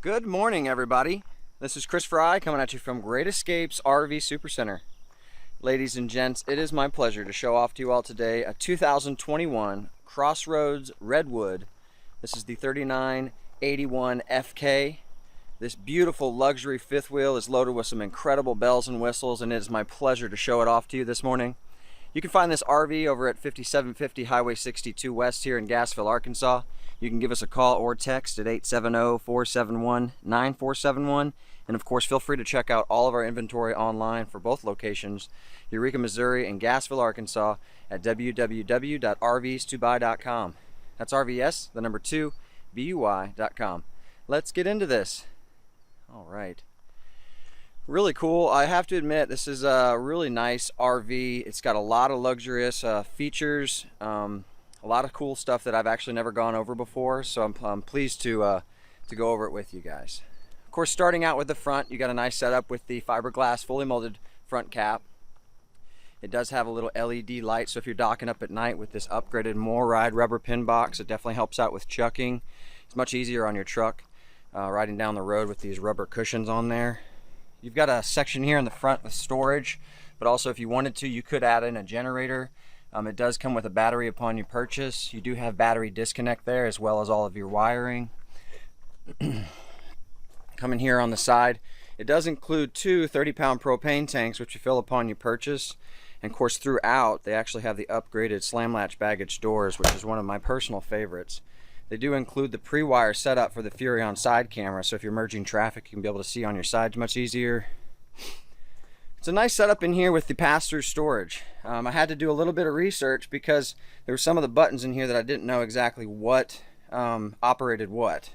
Good morning, everybody. This is Chris Fry coming at you from Great Escapes RV Supercenter. Ladies and gents, it is my pleasure to show off to you all today a 2021 Crossroads Redwood. This is the 3981 FK. This beautiful luxury fifth wheel is loaded with some incredible bells and whistles, and it is my pleasure to show it off to you this morning. You can find this RV over at 5750 Highway 62 West here in Gassville, Arkansas. You can give us a call or text at 870-471-9471. And of course, feel free to check out all of our inventory online for both locations, Eureka, Missouri and Gassville, Arkansas at www.rvs2buy.com. That's RVS, the number 2, BUY.com. Let's get into this. All right. Really cool. I have to admit, this is a really nice RV. It's got a lot of luxurious features, a lot of cool stuff that I've actually never gone over before, so I'm pleased to go over it with you guys. Of course, starting out with the front, you got a nice setup with the fiberglass fully molded front cap. It does have a little LED light, so if you're docking up at night with this upgraded MORryde rubber pin box, it definitely helps out with chucking. It's much easier on your truck riding down the road with these rubber cushions on there. You've got a section here in the front with storage, but also if you wanted to, you could add in a generator. It does come with a battery upon your purchase. You do have battery disconnect there as well as all of your wiring. Coming here on the side, it does include two 30-pound propane tanks which you fill upon your purchase. And of course throughout, they actually have the upgraded slam latch baggage doors, which is one of my personal favorites. They do include the pre-wire setup for the Furrion side camera, so if you're merging traffic, you can be able to see on your sides much easier. It's a nice setup in here with the Pastures Storage. I had to do a little bit of research because there were some of the buttons in here that I didn't know exactly what operated what.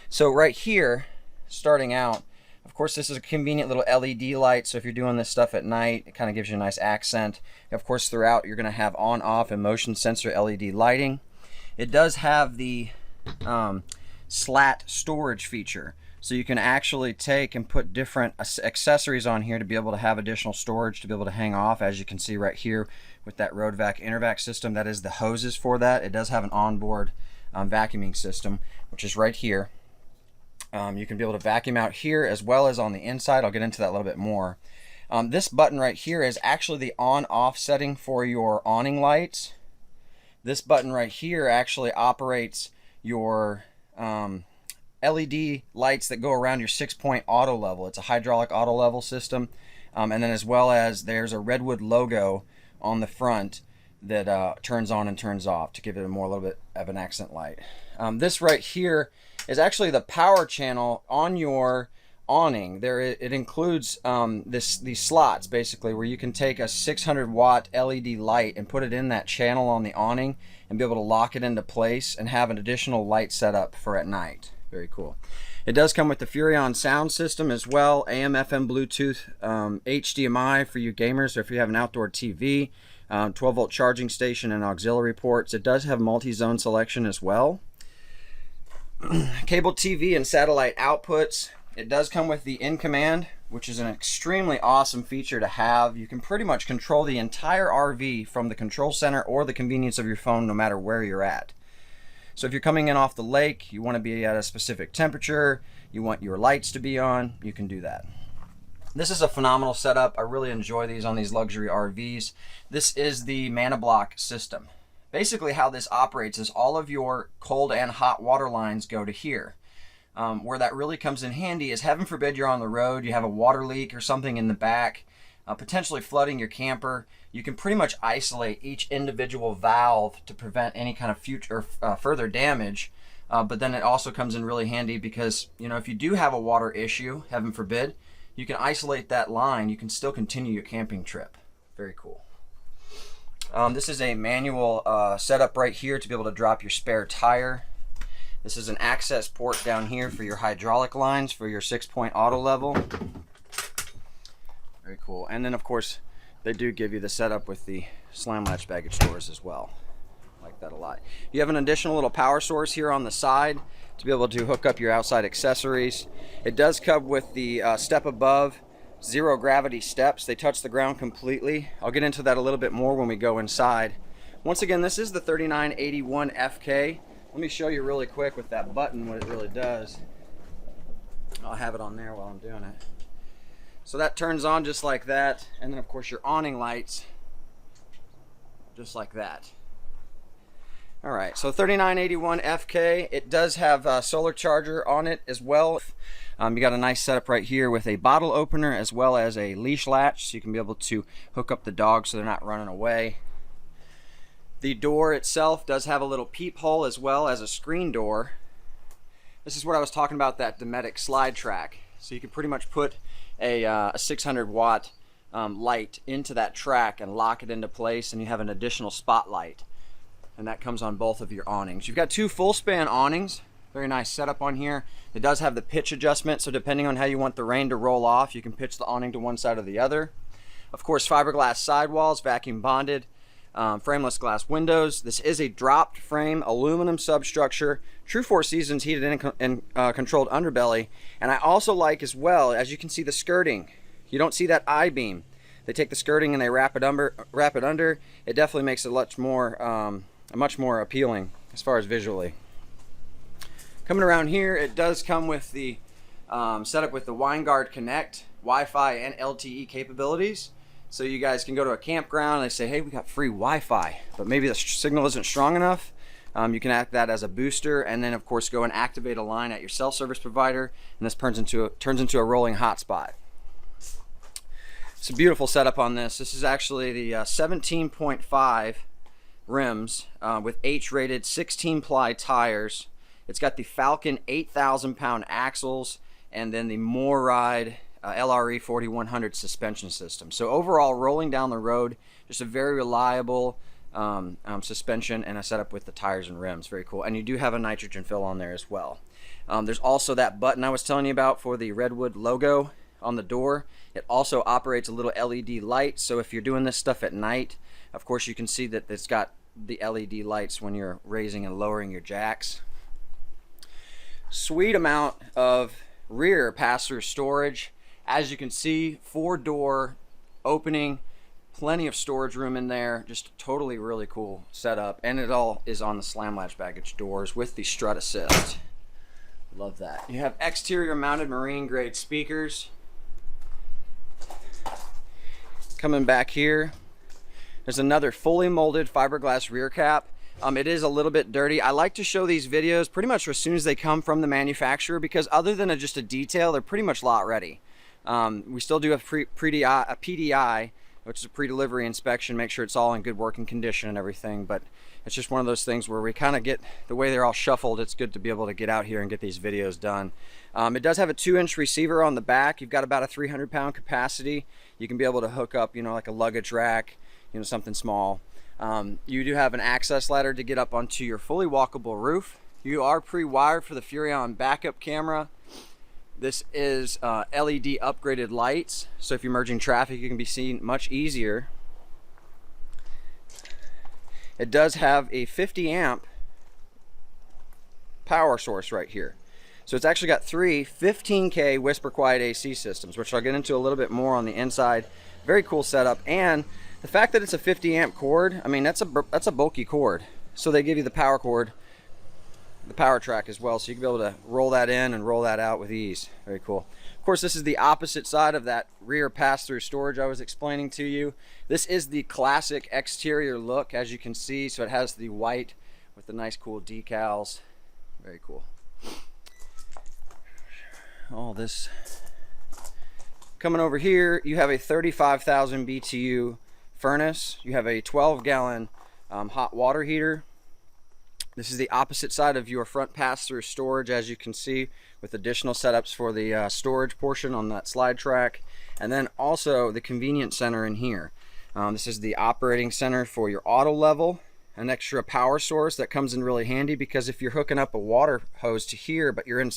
So right here, starting out, of course this is a convenient little LED light, so if you're doing this stuff at night, it kind of gives you a nice accent. Of course throughout you're going to have on-off and motion sensor LED lighting. It does have the Slat Storage feature, so you can actually take and put different accessories on here to be able to have additional storage to be able to hang off, as you can see right here with that Road Vac Vac System. That is the hoses for that. It does have an onboard vacuuming system, which is right here. You can be able to vacuum out here as well as on the inside. I'll get into that a little bit more. This button right here is actually the on-off setting for your awning lights. This button right here actually operates your LED lights that go around your 6-point auto level. It's a hydraulic auto level system, and then as well as there's a Redwood logo on the front that turns on and turns off to give it a little bit of an accent light. This right here is actually the power channel on your awning. It includes these slots basically where you can take a 600-watt LED light and put it in that channel on the awning and be able to lock it into place and have an additional light set up for at night. Very cool. It does come with the Furrion sound system as well, AM, FM, Bluetooth, HDMI for you gamers, or if you have an outdoor TV, 12-volt charging station and auxiliary ports. It does have multi-zone selection as well. Cable TV and satellite outputs. It does come with the In Command, which is an extremely awesome feature to have. You can pretty much control the entire RV from the control center or the convenience of your phone, no matter where you're at. So if you're coming in off the lake, you want to be at a specific temperature, you want your lights to be on, you can do that. This is a phenomenal setup. I really enjoy these on these luxury RVs. This is the ManaBlock system. Basically how this operates is all of your cold and hot water lines go to here. Where that really comes in handy is, heaven forbid you're on the road, you have a water leak or something in the back, potentially flooding your camper. You can pretty much isolate each individual valve to prevent any kind of future further damage. But then it also comes in really handy because, you know, if you do have a water issue, heaven forbid, you can isolate that line. You can still continue your camping trip. Very cool. This is a manual setup right here to be able to drop your spare tire. This is an access port down here for your hydraulic lines for your 6-point auto level. Very cool. And then of course they do give you the setup with the slam latch baggage doors as well. I like that a lot. You have an additional little power source here on the side to be able to hook up your outside accessories. It does come with the step above, zero gravity steps. They touch the ground completely. I'll get into that a little bit more when we go inside. Once again, this is the 3981 FK. Let me show you really quick with that button what it really does. I'll have it on there while I'm doing it. So that turns on just like that, and then of course your awning lights just like that. All right, so 3981 FK. It does have a solar charger on it as well. You got a nice setup right here with a bottle opener as well as a leash latch, so you can be able to hook up the dogs so they're not running away. The door itself does have a little peephole as well as a screen door. This is what I was talking about, that Dometic slide track. So you can pretty much put a 600 watt light into that track and lock it into place, and you have an additional spotlight. And that comes on both of your awnings. You've got two full span awnings. Very nice setup on here. It does have the pitch adjustment, so depending on how you want the rain to roll off, you can pitch the awning to one side or the other. Of course, fiberglass sidewalls, vacuum bonded, frameless glass windows. This is a dropped frame aluminum substructure, true 4 seasons heated and controlled underbelly. And I also like as well, as you can see, the skirting. You don't see that I-beam. They take the skirting and they wrap it under. It definitely makes it much more appealing as far as visually. Coming around here, it does come with the setup with the WineGuard Connect, Wi-Fi, and LTE capabilities. So you guys can go to a campground and they say, hey, we got free Wi-Fi, but maybe the signal isn't strong enough. You can act that as a booster, and then of course go and activate a line at your cell service provider, and this turns into a rolling hotspot. It's a beautiful setup on this. This is actually the 17.5 rims with H-rated 16-ply tires. It's got the Falcon 8,000 pound axles, and then the MoRide LRE 4100 suspension system. So overall, rolling down the road, just a very reliable suspension and a setup with the tires and rims. Very cool. And you do have a nitrogen fill on there as well. There's also that button I was telling you about for the Redwood logo on the door. It also operates a little LED light, so if you're doing this stuff at night, of course you can see that it's got the LED lights when you're raising and lowering your jacks. Sweet amount of rear Pastures storage. As you can see, 4-door opening, plenty of storage room in there. Just totally really cool setup, and it all is on the slam latch baggage doors with the strut assist. Love that. You have exterior mounted marine grade speakers. Coming back here, there's another fully molded fiberglass rear cap. It is a little bit dirty. I like to show these videos pretty much as soon as they come from the manufacturer, because other than just a detail, they're pretty much lot ready. We still do a PDI, which is a pre-delivery inspection, make sure it's all in good working condition and everything, but it's just one of those things where we kind of get, the way they're all shuffled, it's good to be able to get out here and get these videos done. It does have a 2-inch receiver on the back. You've got about a 300-pound capacity. You can be able to hook up, you know, like a luggage rack, you know, something small. You do have an access ladder to get up onto your fully walkable roof. You are pre-wired for the Furrion backup camera. This is LED upgraded lights, so if you're merging traffic, you can be seen much easier. It does have a 50 amp power source right here. So it's actually got 3 15K whisper quiet AC systems, which I'll get into a little bit more on the inside. Very cool setup, and the fact that it's a 50 amp cord, I mean, that's a bulky cord. So they give you the power cord, the power track as well, so you can be able to roll that in and roll that out with ease. Very cool. Of course, this is the opposite side of that rear pass-through storage I was explaining to you. This is the classic exterior look, as you can see. So it has the white with the nice cool decals. Very cool. All this. Coming over here, you have a 35,000 BTU furnace. You have a 12-gallon hot water heater. This is the opposite side of your front pass-through storage, as you can see, with additional setups for the storage portion on that slide track, and then also the convenience center in here. This is the operating center for your auto level, an extra power source that comes in really handy, because if you're hooking up a water hose to here, but you're in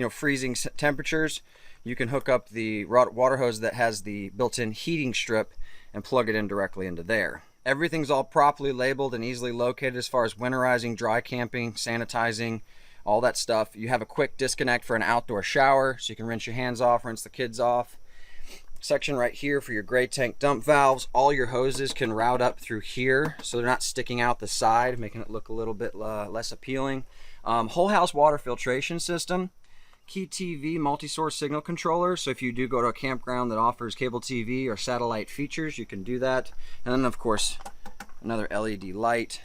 freezing temperatures, you can hook up the water hose that has the built-in heating strip and plug it in directly into there. Everything's all properly labeled and easily located as far as winterizing, dry camping, sanitizing, all that stuff. You have a quick disconnect for an outdoor shower, so you can rinse your hands off, rinse the kids off. Section right here for your gray tank dump valves. All your hoses can route up through here, so they're not sticking out the side, making it look a little bit less appealing. Whole house water filtration system. Key TV multi-source signal controller, so if you do go to a campground that offers cable TV or satellite features, you can do that. And then of course another LED light,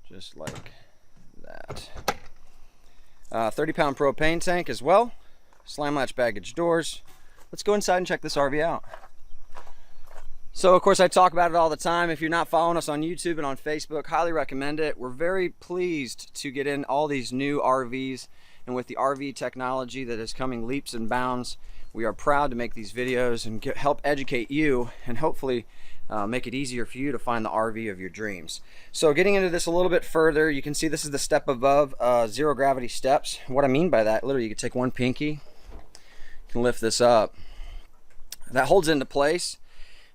just like that. 30-pound propane tank as well. Slam latch baggage doors. Let's go inside and check this RV out. So of course I talk about it all the time. If you're not following us on YouTube and on Facebook, highly recommend it. We're very pleased to get in all these new RVs, and with the RV technology that is coming leaps and bounds, we are proud to make these videos and help educate you and hopefully make it easier for you to find the RV of your dreams. So getting into this a little bit further, you can see this is the step above zero gravity steps. What I mean by that, literally you can take one pinky, you can lift this up. That holds into place.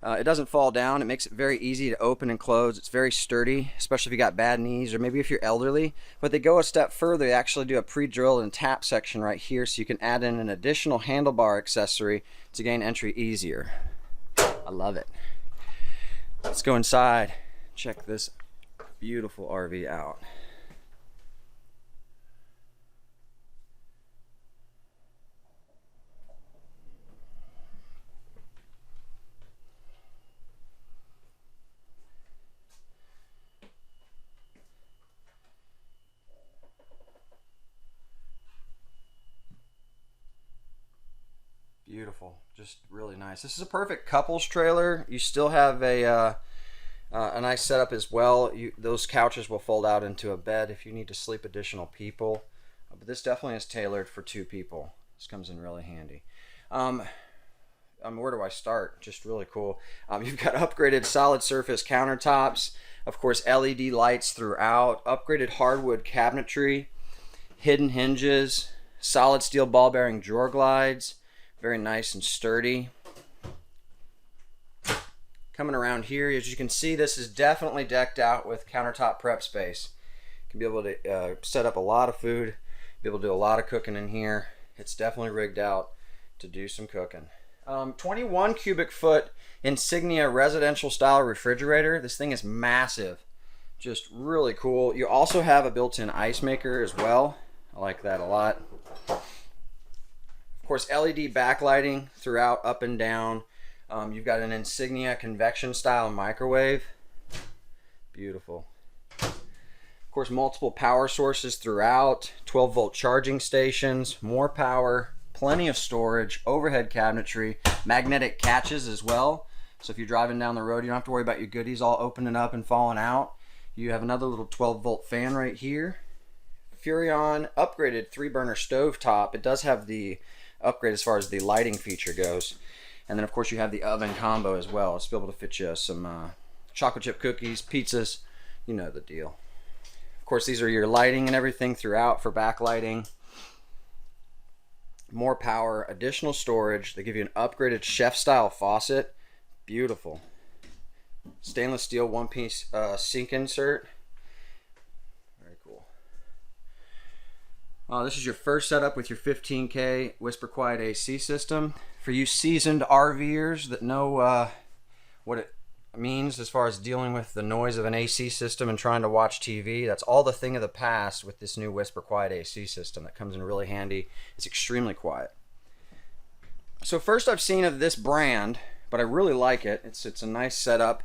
It doesn't fall down. It makes it very easy to open and close. It's very sturdy, especially if you got bad knees or maybe if you're elderly. But they go a step further. They actually do a pre-drilled and tap section right here, so you can add in an additional handlebar accessory to gain entry easier. I love it. Let's go inside, check this beautiful RV out. Beautiful, just really nice. This is a perfect couples trailer. You still have a nice setup as well. Those couches will fold out into a bed if you need to sleep additional people. But this definitely is tailored for 2 people. This comes in really handy. Where do I start? Just really cool. You've got upgraded solid surface countertops. Of course, LED lights throughout. Upgraded hardwood cabinetry. Hidden hinges. Solid steel ball bearing drawer glides. Very nice and sturdy. Coming around here, as you can see, this is definitely decked out with countertop prep space. You can be able to set up a lot of food, be able to do a lot of cooking in here. It's definitely rigged out to do some cooking. 21 cubic foot Insignia residential style refrigerator. This thing is massive, just really cool. You also have a built-in ice maker as well. I like that a lot. Of course, LED backlighting throughout, up and down. You've got an Insignia convection style microwave. Beautiful. Of course, multiple power sources throughout. 12-volt charging stations, more power, plenty of storage, overhead cabinetry, magnetic catches as well. So if you're driving down the road, you don't have to worry about your goodies all opening up and falling out. You have another little 12-volt fan right here. Furrion upgraded 3-burner stove top. It does have the upgrade as far as the lighting feature goes. And then of course you have the oven combo as well. It's to be able to fit you some chocolate chip cookies, pizzas, you know the deal. Of course, these are your lighting and everything throughout for backlighting. More power, additional storage. They give you an upgraded chef style faucet. Beautiful. Stainless steel 1-piece sink insert. Very cool. This is your first setup with your 15K Whisper Quiet AC system. For you seasoned RVers that know what it means as far as dealing with the noise of an AC system and trying to watch TV, that's all the thing of the past with this new Whisper Quiet AC system that comes in really handy. It's extremely quiet. So first I've seen of this brand, but I really like it. It's a nice setup.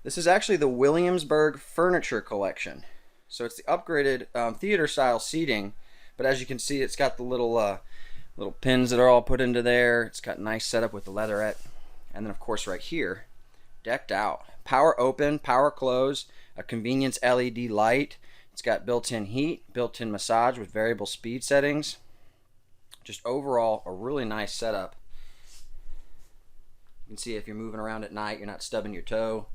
This is actually the Williamsburg Furniture Collection. So it's the upgraded theater style seating, but as you can see, it's got the little pins that are all put into there. It's got a nice setup with the leatherette. And then of course right here, decked out. Power open, power close, a convenience LED light. It's got built-in heat, built-in massage with variable speed settings. Just overall, a really nice setup. You can see if you're moving around at night, you're not stubbing your toe.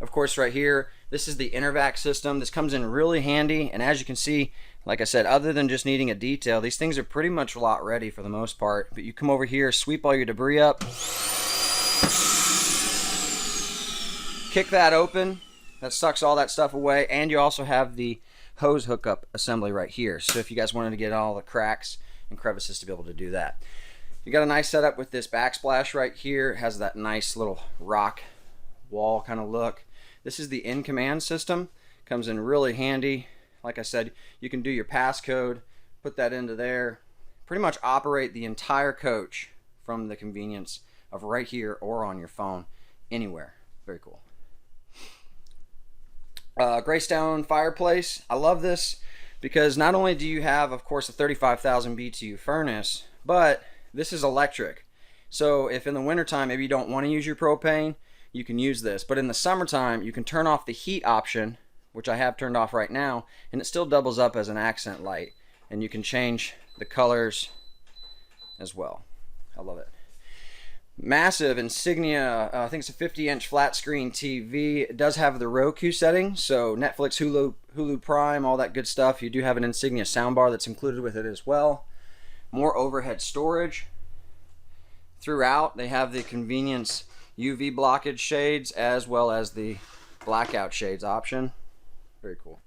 Of course right here, this is the Vac system. This comes in really handy, and as you can see, like I said, other than just needing a detail, these things are pretty much lot ready for the most part. But you come over here, sweep all your debris up, kick that open, that sucks all that stuff away, and you also have the hose hookup assembly right here. So if you guys wanted to get all the cracks and crevices to be able to do that. You got a nice setup with this backsplash right here. It has that nice little rock wall kind of look. This is the in command system. Comes in really handy. Like I said, you can do your passcode, put that into there, pretty much operate the entire coach from the convenience of right here or on your phone, anywhere. Very cool. Greystone fireplace. I love this because not only do you have, of course, a 35,000 BTU furnace, but this is electric. So if in the wintertime maybe you don't want to use your propane, you can use this. But in the summertime, you can turn off the heat option, which I have turned off right now, and it still doubles up as an accent light. And you can change the colors as well. I love it. Massive Insignia, I think it's a 50-inch flat screen TV. It does have the Roku setting, so Netflix, Hulu Prime, all that good stuff. You do have an Insignia soundbar that's included with it as well. More overhead storage. Throughout, they have the convenience UV blockage shades as well as the blackout shades option. Very cool.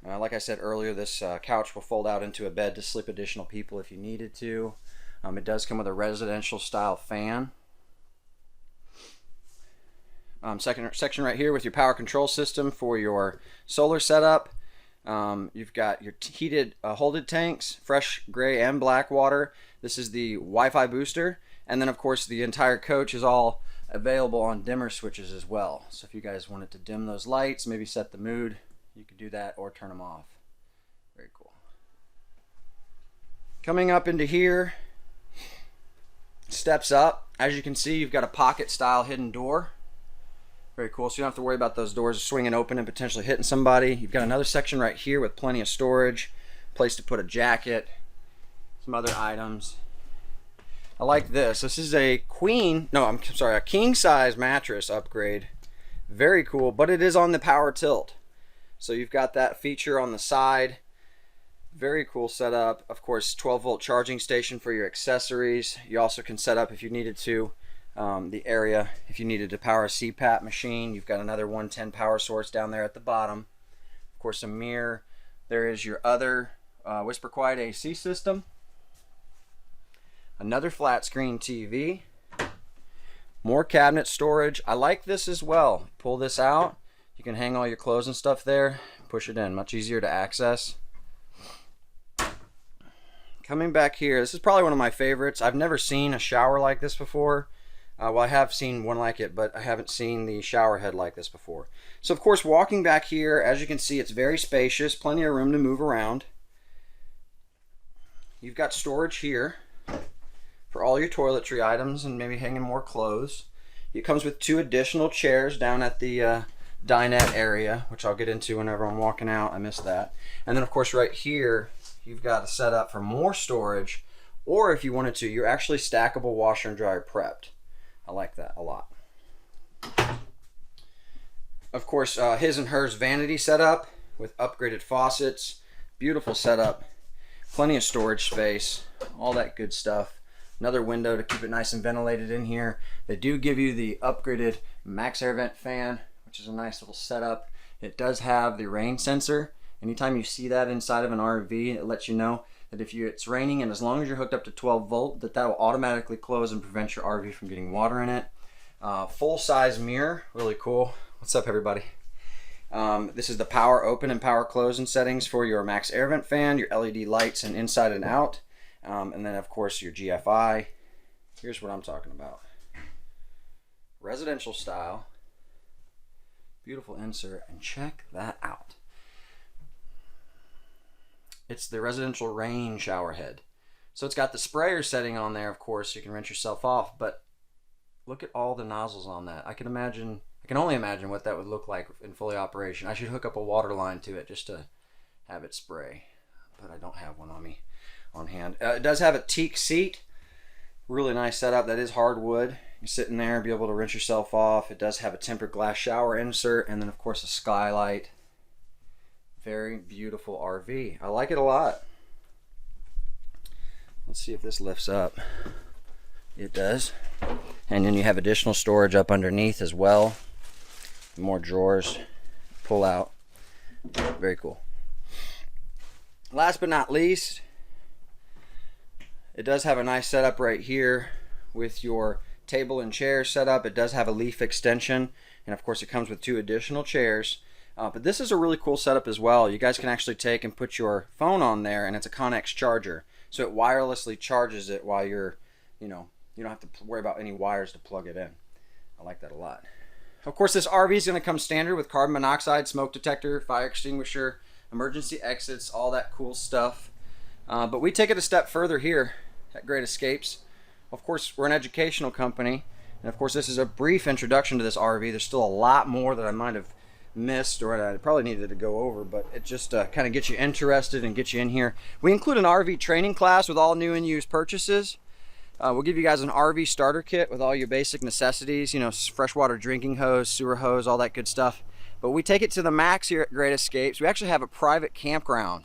Like I said earlier, this couch will fold out into a bed to sleep additional people if you needed to. It does come with a residential style fan. Second section right here with your power control system for your solar setup. You've got your heated holded tanks, fresh gray and black water. This is the Wi-Fi booster. And then of course the entire coach is all available on dimmer switches as well. So if you guys wanted to dim those lights, maybe set the mood, you could do that or turn them off. Very cool. Coming up into here, steps up. As you can see, you've got a pocket style hidden door. Very cool, so you don't have to worry about those doors swinging open and potentially hitting somebody. You've got another section right here with plenty of storage, place to put a jacket, some other items. I like this. This is a a king size mattress upgrade. Very cool, but it is on the power tilt. So you've got that feature on the side. Very cool setup. Of course, 12-volt charging station for your accessories. You also can set up, if you needed to, the area. If you needed to power a CPAP machine, you've got another 110 power source down there at the bottom. Of course, a mirror. There is your other Whisper Quiet AC system. Another flat screen TV. More cabinet storage. I like this as well. Pull this out. You can hang all your clothes and stuff there. Push it in. Much easier to access. Coming back here, this is probably one of my favorites. I've never seen a shower like this before. Well, I have seen one like it, but I haven't seen the shower head like this before. So, of course, walking back here, as you can see, it's very spacious. Plenty of room to move around. You've got storage here for all your toiletry items and maybe hanging more clothes. It comes with 2 additional chairs down at the dinette area, which I'll get into whenever I'm walking out. I missed that. And then, of course, right here, you've got a setup for more storage, or if you wanted to, you're actually stackable washer and dryer prepped. I like that a lot. Of course, his and hers vanity setup with upgraded faucets. Beautiful setup. Plenty of storage space. All that good stuff. Another window to keep it nice and ventilated in here. They do give you the upgraded max air vent fan, which is a nice little setup. It does have the rain sensor. Anytime you see that inside of an RV, it lets you know that if it's raining, and as long as you're hooked up to 12 volt, that will automatically close and prevent your RV from getting water in it. Full size mirror, really cool. What's up, everybody? This is the power open and power close and settings for your max air vent fan, your LED lights and inside and out, and then of course your GFI. Here's what I'm talking about. Residential style, beautiful insert, and check that out. It's the residential rain shower head. So it's got the sprayer setting on there, of course, so you can rinse yourself off, but look at all the nozzles on that. I can only imagine what that would look like in fully operation. I should hook up a water line to it just to have it spray, but I don't have one on me on hand. It does have a teak seat. Really nice setup. That is hardwood. You sit in there and be able to rinse yourself off. It does have a tempered glass shower insert, and then of course a skylight. Very beautiful RV. I like it a lot. Let's see if this lifts up. It does. And then you have additional storage up underneath as well. More drawers. Pull out. Very cool. Last but not least, it does have a nice setup right here with your table and chair setup. It does have a leaf extension, and of course it comes with 2 additional chairs. But this is a really cool setup as well. You guys can actually take and put your phone on there, and it's a Connex charger. So it wirelessly charges it while you're, you don't have to worry about any wires to plug it in. I like that a lot. Of course, this RV is going to come standard with carbon monoxide, smoke detector, fire extinguisher, emergency exits, all that cool stuff. But we take it a step further here at Great Escapes. Of course, we're an educational company, and of course, this is a brief introduction to this RV. There's still a lot more that I might have missed or I probably needed to go over, but it just kind of gets you interested and gets you in here. We include an RV training class with all new and used purchases. We'll give you guys an RV starter kit with all your basic necessities, freshwater drinking hose, sewer hose, all that good stuff. But we take it to the max here at Great Escapes. We actually have a private campground.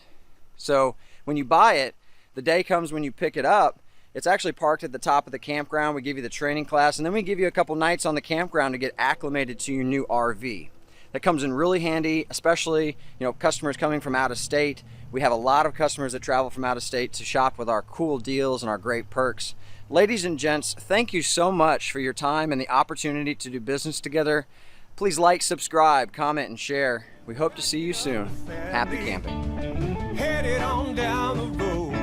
So when you buy it, the day comes when you pick it up, it's actually parked at the top of the campground. We give you the training class, and then we give you a couple nights on the campground to get acclimated to your new RV. That comes in really handy, especially customers coming from out of state. We have a lot of customers that travel from out of state to shop with our cool deals and our great perks. Ladies and gents, thank you so much for your time and the opportunity to do business together. Please like, subscribe, comment, and share. We hope to see you soon. Happy camping. Headed on down the road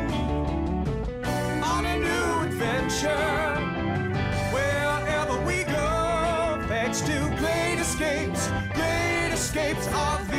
on a new adventure. Wherever we go, thanks to Great Escapes RV.